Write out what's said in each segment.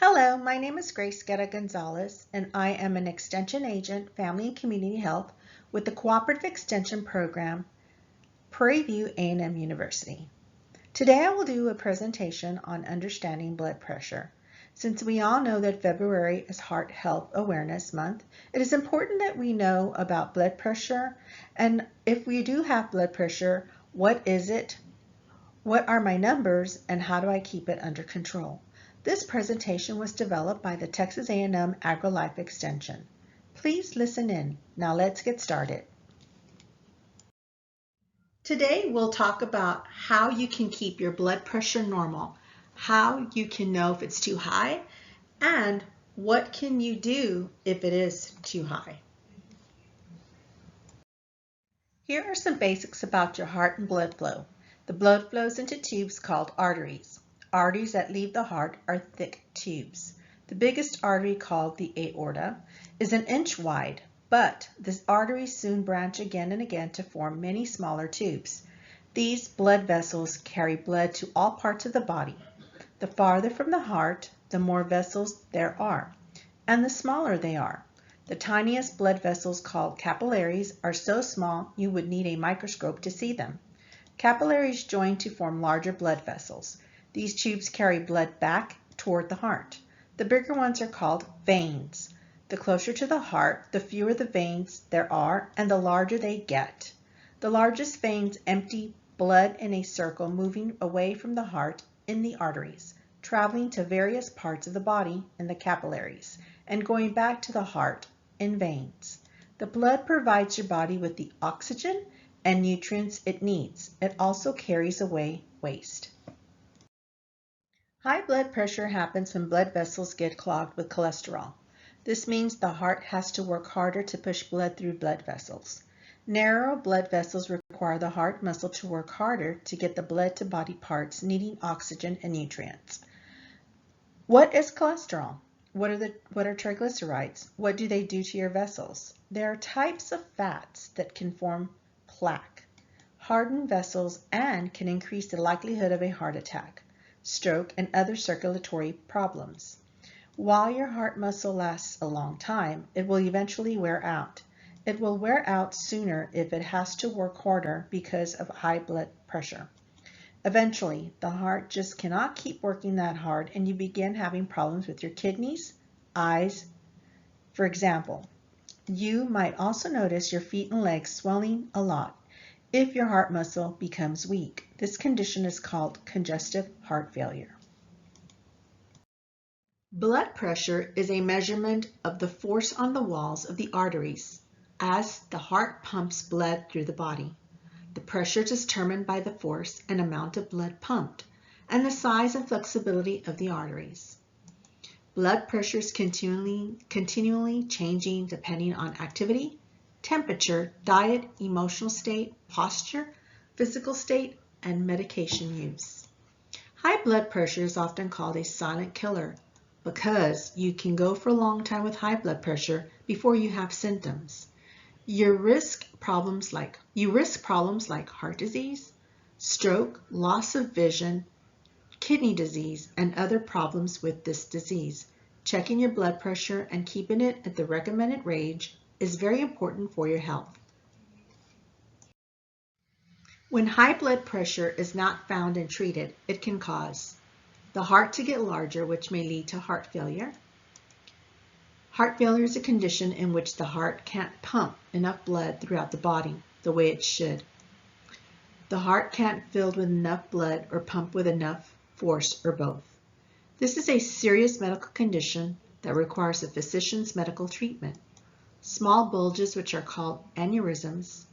Hello, my name is Grace Guerra Gonzalez, and I am an Extension Agent, Family and Community Health with the Cooperative Extension Program, Prairie View A&M University. Today I will do a presentation on understanding blood pressure. Since we all know that February is Heart Health Awareness Month, it is important that we know about blood pressure, and if we do have blood pressure, what is it? What are my numbers, and how do I keep it under control? This presentation was developed by the Texas A&M AgriLife Extension. Please listen in. Now let's get started. Today we'll talk about how you can keep your blood pressure normal, how you can know if it's too high, and what can you do if it is too high. Here are some basics about your heart and blood flow. The blood flows into tubes called arteries. Arteries that leave the heart are thick tubes. The biggest artery, called the aorta, is an inch wide, but these arteries soon branch again and again to form many smaller tubes. These blood vessels carry blood to all parts of the body. The farther from the heart, the more vessels there are, and the smaller they are. The tiniest blood vessels, called capillaries, are so small you would need a microscope to see them. Capillaries join to form larger blood vessels. These tubes carry blood back toward the heart. The bigger ones are called veins. The closer to the heart, the fewer the veins there are, and the larger they get. The largest veins empty blood in a circle, moving away from the heart in the arteries, traveling to various parts of the body in the capillaries, and going back to the heart in veins. The blood provides your body with the oxygen and nutrients it needs. It also carries away waste. High blood pressure happens when blood vessels get clogged with cholesterol. This means the heart has to work harder to push blood through blood vessels. Narrow blood vessels require the heart muscle to work harder to get the blood to body parts needing oxygen and nutrients. What is cholesterol? What are triglycerides? What do they do to your vessels? There are types of fats that can form plaque, harden vessels, and can increase the likelihood of a heart attack, stroke, and other circulatory problems. While your heart muscle lasts a long time, it will eventually wear out. It will wear out sooner if it has to work harder because of high blood pressure. Eventually, the heart just cannot keep working that hard, and you begin having problems with your kidneys, eyes. For example, you might also notice your feet and legs swelling a lot if your heart muscle becomes weak. This condition is called congestive heart failure. Blood pressure is a measurement of the force on the walls of the arteries as the heart pumps blood through the body. The pressure is determined by the force and amount of blood pumped and the size and flexibility of the arteries. Blood pressure is continually changing depending on activity, temperature, diet, emotional state, posture, physical state, and medication use. High blood pressure is often called a silent killer because you can go for a long time with high blood pressure before you have symptoms. You risk problems like heart disease, stroke, loss of vision, kidney disease, and other problems with this disease. Checking your blood pressure and keeping it at the recommended range is very important for your health. When high blood pressure is not found and treated, it can cause the heart to get larger, which may lead to heart failure. Heart failure is a condition in which the heart can't pump enough blood throughout the body the way it should. The heart can't fill with enough blood or pump with enough force, or both. This is a serious medical condition that requires a physician's medical treatment. Small bulges, which are called aneurysms,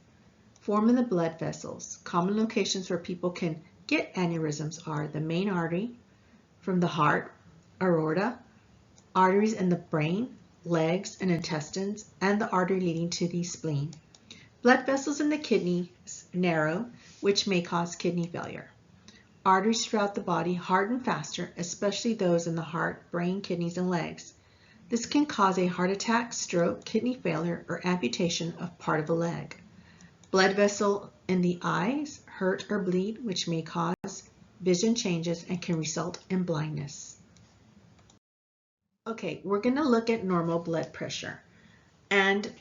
form in the blood vessels. Common locations where people can get aneurysms are the main artery from the heart, aorta, arteries in the brain, legs, and intestines, and the artery leading to the spleen. Blood vessels in the kidneys narrow, which may cause kidney failure. Arteries throughout the body harden faster, especially those in the heart, brain, kidneys, and legs. This can cause a heart attack, stroke, kidney failure, or amputation of part of a leg. Blood vessel in the eyes hurt or bleed, which may cause vision changes and can result in blindness. Okay, we're going to look at normal blood pressure and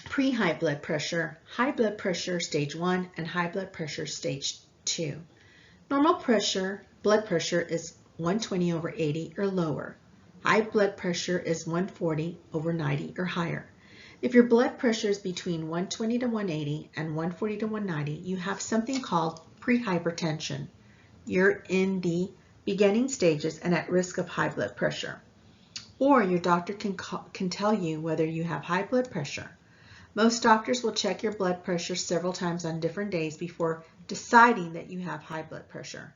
pre-high blood pressure, high blood pressure stage 1, and high blood pressure stage 2. Normal blood pressure is 120 over 80 or lower. High blood pressure is 140 over 90 or higher. If your blood pressure is between 120 to 180 and 140 to 190, you have something called prehypertension. You're in the beginning stages and at risk of high blood pressure. Or your doctor can tell you whether you have high blood pressure. Most doctors will check your blood pressure several times on different days before deciding that you have high blood pressure.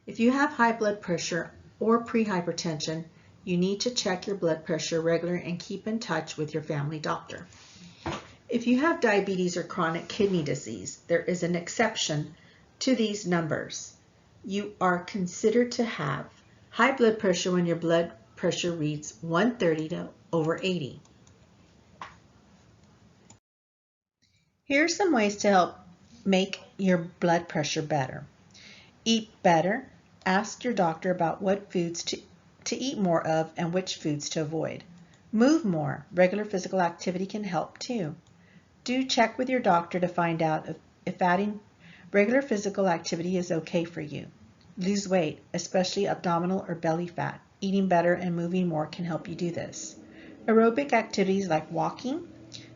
If you have high blood pressure or prehypertension, you need to check your blood pressure regularly and keep in touch with your family doctor. If you have diabetes or chronic kidney disease, there is an exception to these numbers. You are considered to have high blood pressure when your blood pressure reads 130 over 80. Here are some ways to help make your blood pressure better. Eat better. Ask your doctor about what foods to eat more of and which foods to avoid. Move more. Regular physical activity can help too. Do check with your doctor to find out if adding regular physical activity is okay for you. Lose weight, especially abdominal or belly fat. Eating better and moving more can help you do this. Aerobic activities like walking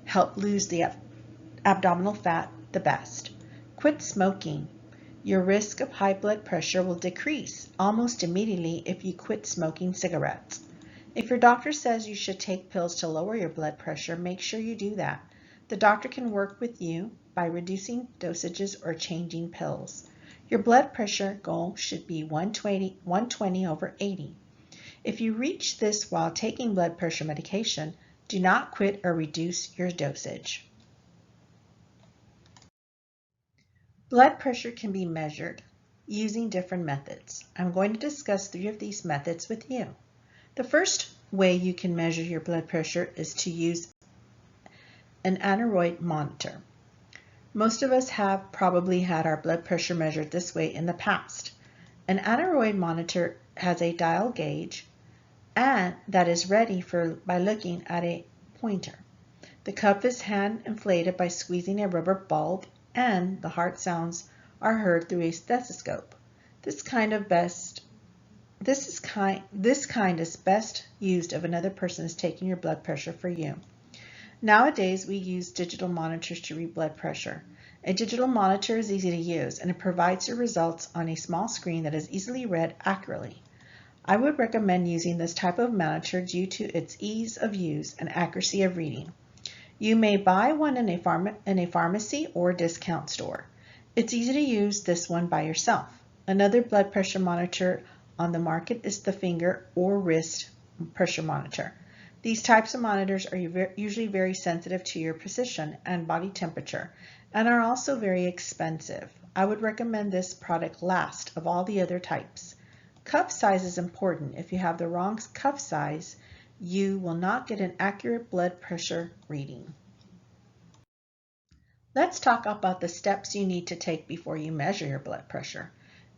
help lose the abdominal fat the best. Quit smoking. Your risk of high blood pressure will decrease almost immediately if you quit smoking cigarettes. If your doctor says you should take pills to lower your blood pressure, make sure you do that. The doctor can work with you by reducing dosages or changing pills. Your blood pressure goal should be 120 over 80. If you reach this while taking blood pressure medication, do not quit or reduce your dosage. Blood pressure can be measured using different methods. I'm going to discuss 3 of these methods with you. The first way you can measure your blood pressure is to use an aneurysm monitor. Most of us have probably had our blood pressure measured this way in the past. An aneurysm monitor has a dial gauge and that is ready by looking at a pointer. The cuff is hand inflated by squeezing a rubber bulb, and the heart sounds are heard through a stethoscope. This kind is best used if another person is taking your blood pressure for you. Nowadays, we use digital monitors to read blood pressure. A digital monitor is easy to use, and it provides your results on a small screen that is easily read accurately. I would recommend using this type of monitor due to its ease of use and accuracy of reading. You may buy one in a pharmacy or discount store. It's easy to use this one by yourself. Another blood pressure monitor on the market is the finger or wrist pressure monitor. These types of monitors are usually very sensitive to your position and body temperature and are also very expensive. I would recommend this product last of all the other types. Cuff size is important. If you have the wrong cuff size, you will not get an accurate blood pressure reading. Let's talk about the steps you need to take before you measure your blood pressure.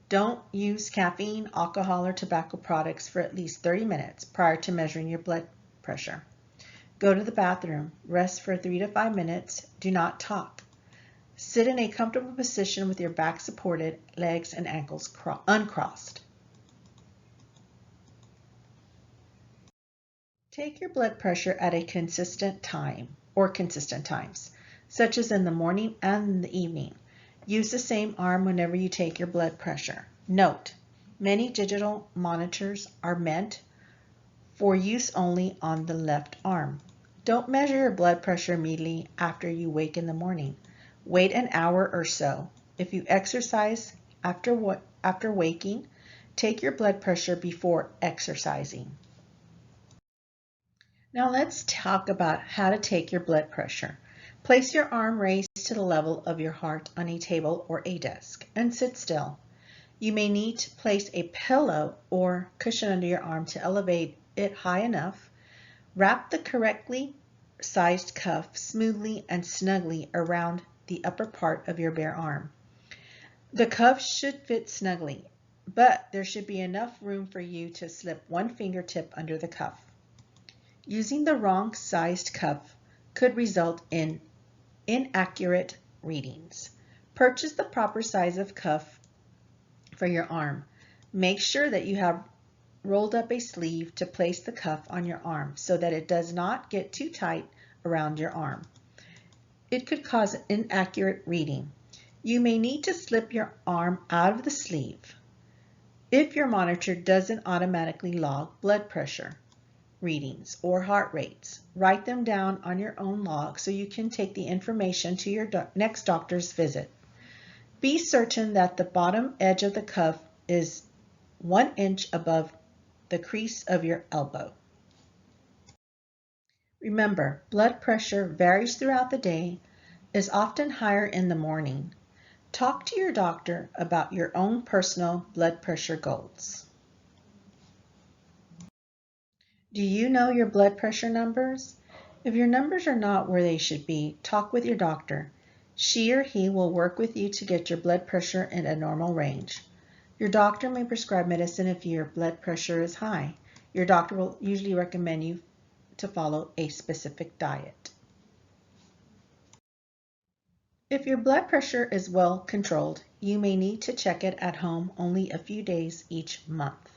Don't use caffeine, alcohol, or tobacco products for at least 30 minutes prior to measuring your blood pressure. Go to the bathroom. Rest for 3 to 5 minutes. Do not talk. Sit in a comfortable position with your back supported, legs and ankles uncrossed. Take your blood pressure at a consistent time or consistent times, such as in the morning and in the evening. Use the same arm whenever you take your blood pressure. Note, many digital monitors are meant for use only on the left arm. Don't measure your blood pressure immediately after you wake in the morning. Wait an hour or so. If you exercise after waking, take your blood pressure before exercising. Now let's talk about how to take your blood pressure. Place your arm raised to the level of your heart on a table or a desk and sit still. You may need to place a pillow or cushion under your arm to elevate it high enough. Wrap the correctly sized cuff smoothly and snugly around the upper part of your bare arm. The cuff should fit snugly, but there should be enough room for you to slip one fingertip under the cuff. Using the wrong sized cuff could result in inaccurate readings. Purchase the proper size of cuff for your arm. Make sure that you have rolled up a sleeve to place the cuff on your arm so that it does not get too tight around your arm. It could cause an inaccurate reading. You may need to slip your arm out of the sleeve. If your monitor doesn't automatically log blood pressure readings or heart rates, write them down on your own log so you can take the information to your next doctor's visit. Be certain that the bottom edge of the cuff is 1 inch above the crease of your elbow. Remember, blood pressure varies throughout the day, is often higher in the morning. Talk to your doctor about your own personal blood pressure goals. Do you know your blood pressure numbers? If your numbers are not where they should be, talk with your doctor. She or he will work with you to get your blood pressure in a normal range. Your doctor may prescribe medicine if your blood pressure is high. Your doctor will usually recommend you to follow a specific diet. If your blood pressure is well controlled, you may need to check it at home only a few days each month.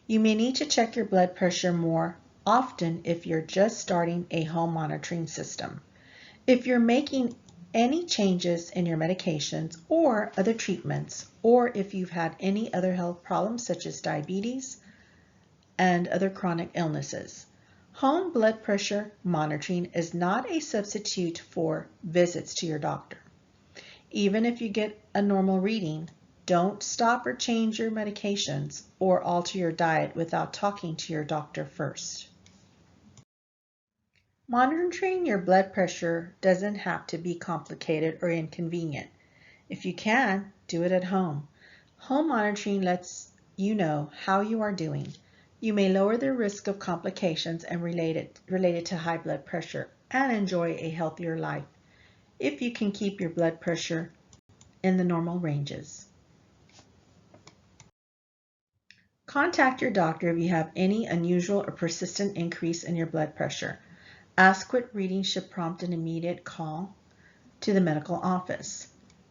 You may need to check your blood pressure more often if you're just starting a home monitoring system. If you're making any changes in your medications or other treatments, or if you've had any other health problems such as diabetes and other chronic illnesses. Home blood pressure monitoring is not a substitute for visits to your doctor. Even if you get a normal reading, don't stop or change your medications or alter your diet without talking to your doctor first. Monitoring your blood pressure doesn't have to be complicated or inconvenient. If you can, do it at home. Home monitoring lets you know how you are doing. You may lower the risk of complications and related to high blood pressure and enjoy a healthier life if you can keep your blood pressure in the normal ranges. Contact your doctor if you have any unusual or persistent increase in your blood pressure. Ask what reading should prompt an immediate call to the medical office.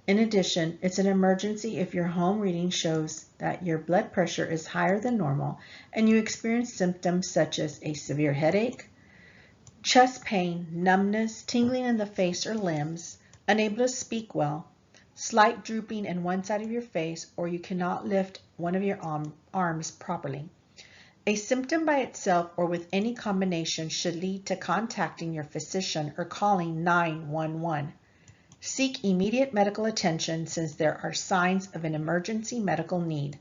In addition, it's an emergency if your home reading shows that your blood pressure is higher than normal and you experience symptoms such as a severe headache, chest pain, numbness, tingling in the face or limbs, unable to speak well, slight drooping in one side of your face, or you cannot lift one of your arms properly. A symptom by itself or with any combination should lead to contacting your physician or calling 911. Seek immediate medical attention since there are signs of an emergency medical need.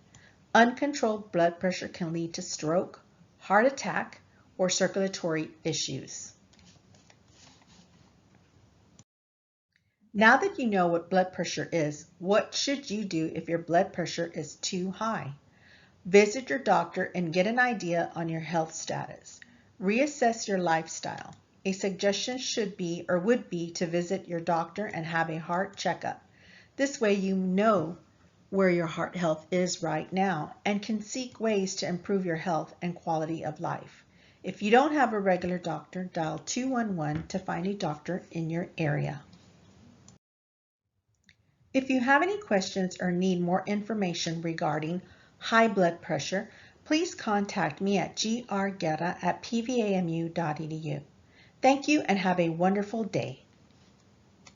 Uncontrolled blood pressure can lead to stroke, heart attack, or circulatory issues. Now that you know what blood pressure is, what should you do if your blood pressure is too high? Visit your doctor and get an idea on your health status. Reassess your lifestyle. A suggestion should be or would be to visit your doctor and have a heart checkup. This way you know where your heart health is right now and can seek ways to improve your health and quality of life. If you don't have a regular doctor, dial 211 to find a doctor in your area. If you have any questions or need more information regarding high blood pressure, please contact me at grguerra@pvamu.edu. Thank you and have a wonderful day.